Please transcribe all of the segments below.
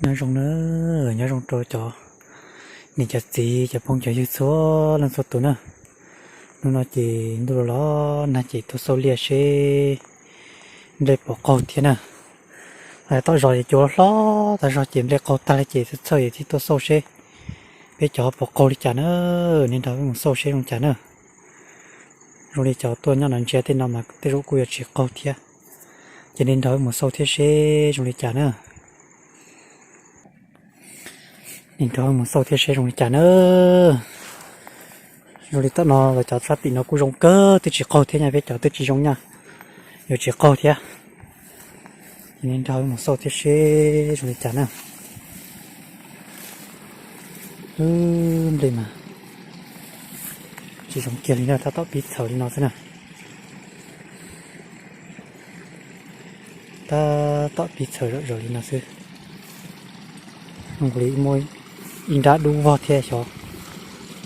nhớ rong nữa nhớ rong trôi cho mình chặt gì chặt phong chặt số lần số tuổi nữa nó chỉ đồ đó là chỉ tôi số liệt xe để bỏ câu thế nè tôi rồi chỗ đó tại sao chỉ để câu ta lại chỉ chơi thì tôi số xe bây giờ bỏ câu đi chả nữa nên đó một số xe không chả nữa rồi đi chợ tôi nhớ lần chơi thì nào mà tôi rút quy chỉ câu thế cho nên đó một số thế xe rồi đi chả nữa nên đó một số thế xe rồi đi chả nữa rồi đi tao nó là cháu phát bị nó cũng rong cơ tôi chỉ câu thế này với cháu tôi chỉ rong nha rồi chỉ câu thế nên thôi một số thiết chế rồi chán à đây mà chỉ giống kia là ta tao biết thở đi nó thế nào ta tao biết thở rồi đi nó xưa không có lý môi in đã đủ vào thế cho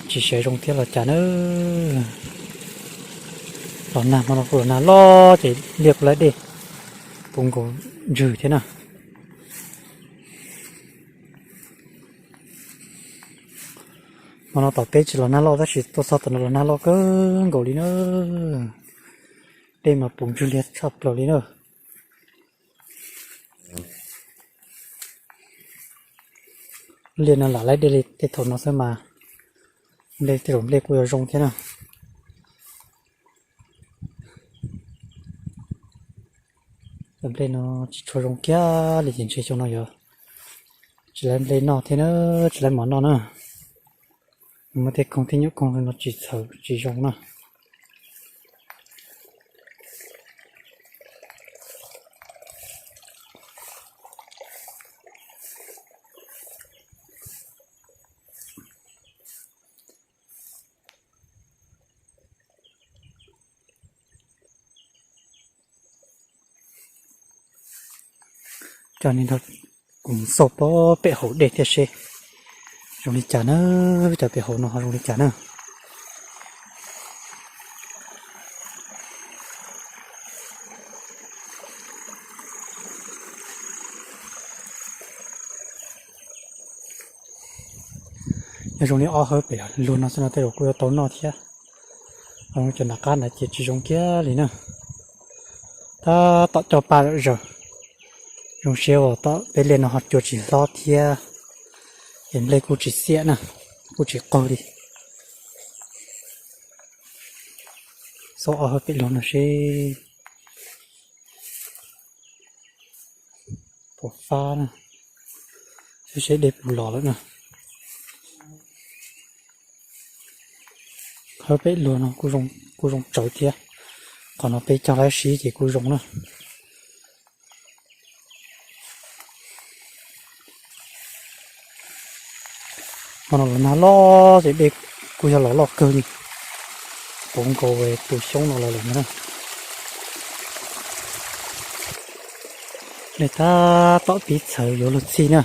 chỉ sẽ rong thế là chán ơ còn nào mà nó vừa nào lo chỉ liệt lại đi cũng có rử thế nào mà nó tao biết chỉ là nó lo đó chỉ tôi sao tao là nó lo cơ gỗ đi nữa đây mà bùng chưa liệt sập rồi đi nữa liền là lấy để thổi nó xem mà đây thì rồi đây cũng rong thế nào làm đây nó cho rong kia để nhìn chơi cho nó giờ chỉ làm đây nó thế nữa chỉ làm món nó nữa mà thế không thế nhớ con nó chỉ thở chỉ rong nữa cho nên nó cũng sộp bó bẹ hổ để thế xe rong đi chả nữa chả bẹ hổ nó rong đi chả nữa rong đi o hơi bẹ luôn nó sẽ nó thay đổi quy tố nó thế ông cho nó cá này chỉ rong kia liền nữa ta tạo cho ba rồi rong xeo ta bên lên nó học cho chỉ lo thế hiện lên cô chỉ xe nè cô chỉ coi đi số ở bên luôn nó sẽ bỏ pha nè sẽ đẹp lò nữa nè hơi bé luôn nó cô rong trội thế còn nó bé cho lái xí thì cô rong nữa còn nó lo thì bé cô cho lo cơ đi cũng có về tụi sống nó là nữa người ta tỏ biết sợ vô luật gì nữa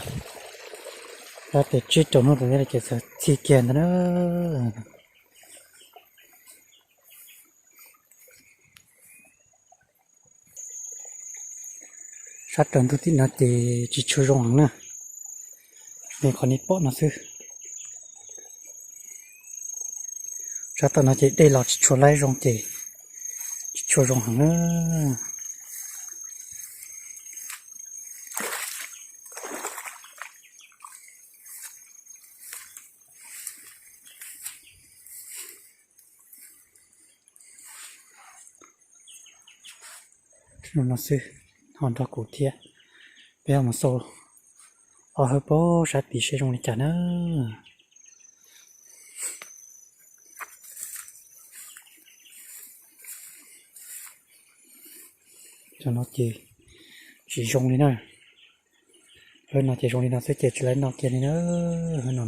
ta để chơi trộn nó rồi là chỉ sợ chi kiện nữa sát trộn tôi tin là chỉ chơi rong nữa nên còn ít bỏ nó xưa sát trộn nó chỉ đây là chỉ chơi lại rong chỉ chơi rong nữa nó xưa hoàn toàn cổ thiệt bây giờ một số ở hơi bố sát bị chơi rong này chả nữa cho nó chỉ rong đi nữa hơn nó chỉ rong đi nó sẽ chỉ lấy nó kia đi nữa hơn nó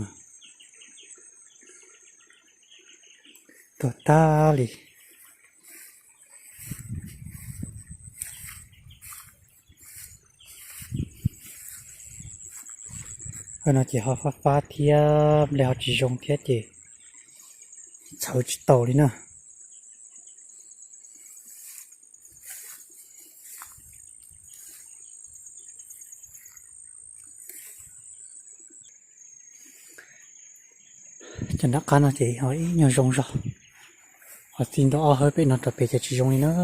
tụt ta đi hơn nó chỉ họ phá thiệp leo chỉ rong thiệp chỉ sợ chỉ tàu đi nữa chẳng đã cá nó chỉ hỏi nhiều rong rồi họ xin đó hơi bị nó tập về chỉ rong đi nữa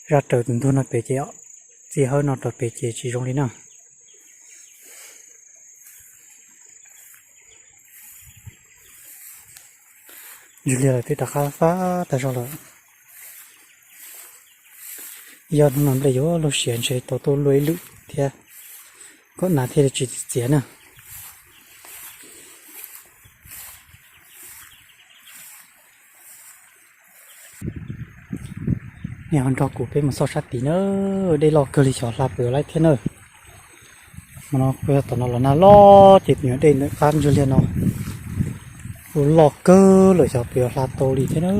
ra trời từng thôn nó về chỉ hơi nó tập về chỉ rong đi nữa Julia thì đã khá phá tại sao là giờ nó nằm đây vô lúc xuyên sẽ tổ lưỡi lưỡi thì có nãy thì chỉ tiền à nhà hắn cho cụ bên một số sát tí nữa đây lo cơ li chọn lạp bữa lại thế nữa mà nó bây giờ nó là nó lo chịu nhớ đây nữa can Julia nó lo cơ rồi chọn bữa lạp tổ đi thế nữa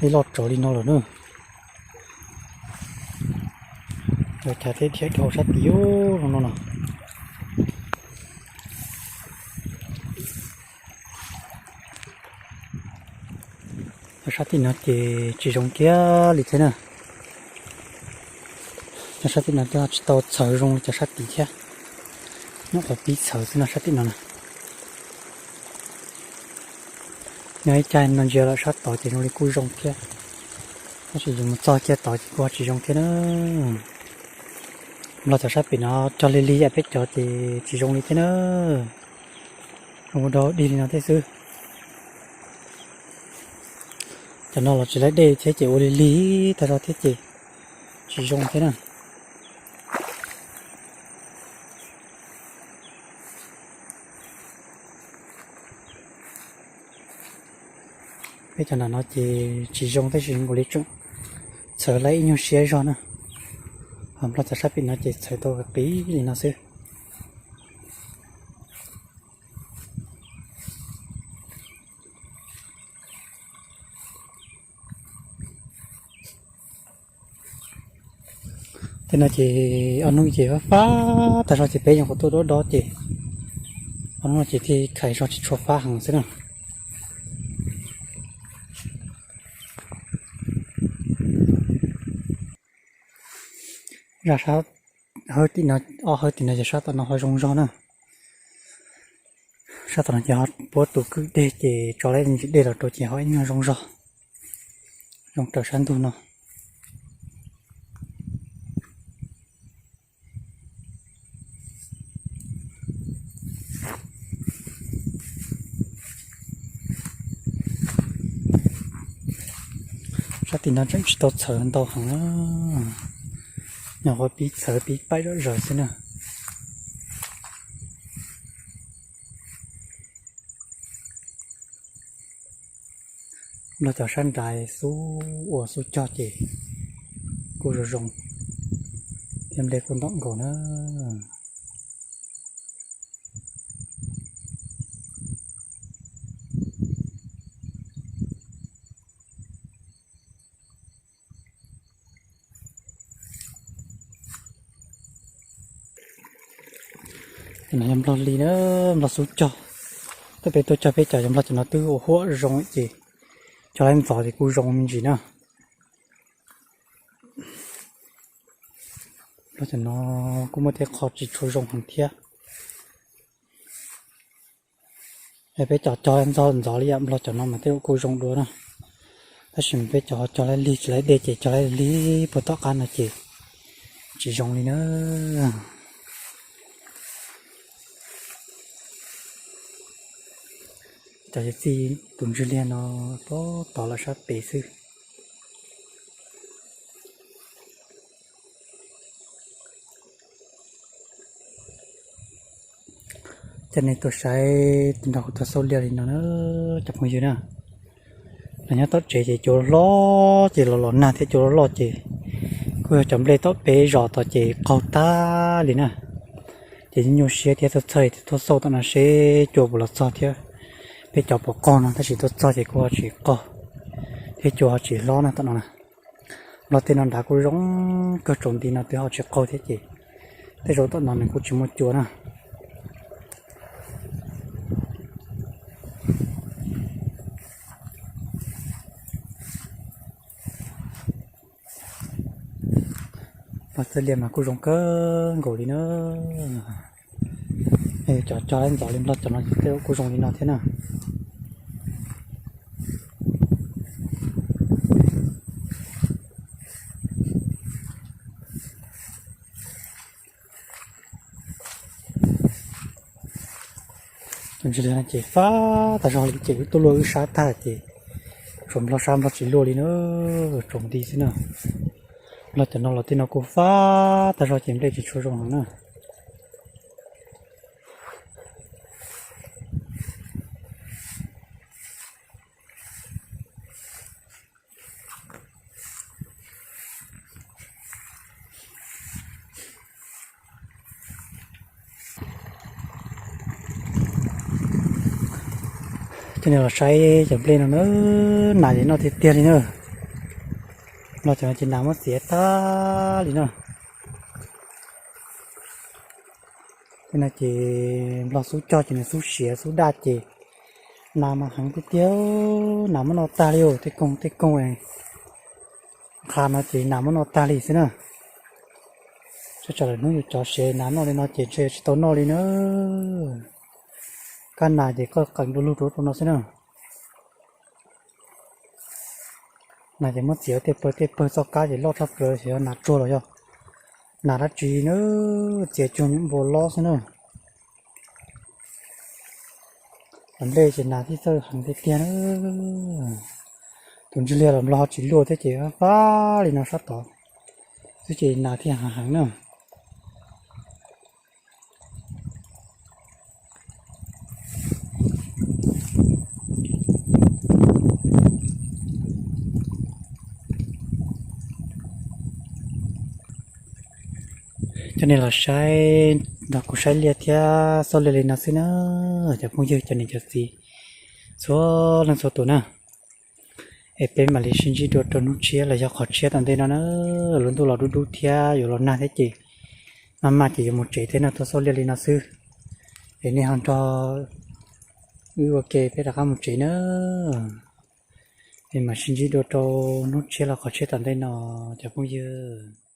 đây lọt trở đi nó rồi nữa rồi chả thấy thiệt thầu sát tí nó nào sát tí nó chỉ dùng kia lì thế nào sát tí nó cho tàu sờ rong cho sát tí thế nó có bị sờ thế nào sát tí nó nè ngay trái nó giờ là sát tàu thì nó đi cúi rong kia nó chỉ dùng một cho kia tàu thì qua chỉ rong kia nữa nó cho sát bị nó cho lì lì biết cho thì chỉ rong đi thế nữa không có đó đi nào thế sư cho nó là chỉ lấy đây thế chỉ ô lý tại sao thế chỉ dùng thế nào bây giờ là nó chỉ dùng thế chuyện của lý chung sợ lấy nhiều xe rồi nè hôm đó sắp bị nó chỉ sợ tôi cái tí gì nó xưa thế là chỉ anh nuôi chỉ phá tại sao chỉ bé những của tôi đó chỉ anh nuôi chỉ thì khai cho chỉ cho phá hàng thế nào ra sao hơi tí nó hơi tí nó chỉ sao tao nó hơi rong rong nè sao tao nó chỉ hết bố tụ cứ để chỉ cho lấy để là tôi chỉ hỏi nhau rong rong rong trở sang tu nó sao thì nó rất tốt sợ hơn tao hẳn á nhỏ có bị sợ bị bay đó rồi thế nào nó cho sang đại số cho chị cô rồi rồng thêm đây con động cổ nữa thì này em lo lì nữa em lo số cho tôi cho em lo cho nó tư hỗ rồng gì cho em vào thì cô rồng mình gì nữa nó cho nó cũng một cái khó chỉ cho rồng hàng thiệt em phải cho em gió đi em lo cho nó mà theo cô rồng đuôi nè ta chỉ phải cho lấy ly lấy để chỉ cho lấy ly bột tóc ăn là chỉ rồng đi nữa cho cái gì tụi Julia nó có tỏ là sát bể sư cho nên tôi sẽ tình đầu tôi sâu liền nó chập người dưới nè là nhớ tốt chỉ chỗ lo chỉ là nè thì chỗ lo chỉ cứ chấm lên tốt bé rõ tao chỉ cầu ta liền nè chỉ nhiều xe thì tôi chơi thì tôi sâu tao là sẽ chỗ bộ lót sao thế bây giờ bỏ con nó chỉ tôi cho thì qua chỉ co thế cho chỉ lo nè tao nè lo tên nó đã có giống cơ trộn thì nó tới họ chỉ co thế chỉ thế rồi tao mình cũng chỉ một chỗ nè và tôi liền mà cũng giống cơ gỗ đi nữa cho anh gió lên lót cho nó tiêu cô dùng đi nó thế nào chúng chỉ là chỉ phá tại sao chỉ tôi lôi sát ta chỉ trồng lo sam lo chỉ lôi đi nữa trồng đi thế nào lo cho nó là tin nó cũng phá tại sao chỉ đây chỉ cho trồng nữa cho nên là say chậm lên nó nãy thì nó thì tiền đi nữa nó cho nó chỉ nằm mất xía ta đi nữa cho nên chỉ lo số cho chỉ là số xía số đa chỉ nằm mà hàng cái tiêu nằm nó ta liều thế công này khá nó chỉ nằm nó ta lì xí nữa cho là nó cho xe nằm nó lên nó chỉ xe tao nó đi nữa căn này thì có cần đôi lúc nó xí nữa này thì mất xíu tiếp bơi sau cá thì lo thắp rồi thì nạt trôi rồi cho nạt đã chỉ nữa chỉ cho những bộ lo xí nữa vấn đề chỉ làที่sơ hàng cái tiền nữa tuần trước là lo chỉ lùa thế chỉ phá thì nó sát tỏ chứ chỉ là thì hàng nữa cho nên là sai nó cũng sai liệt theo sau lên nó xí nữaจะพูดเยอะจะนี่จะสิsố lần số tuổi nè em bên mà lấy sinh chỉ được cho nó chia là do khó chia tận đây nó luôn tôi là đu theo rồi là na thế chị mà chỉ một chỉ thế nào tôi số lên nó sư để nên hàng cho ok bây giờ một chỉ nữa em mà sinh chỉ được cho nó chia là khó chia tận đây nóจะพูดเยอะ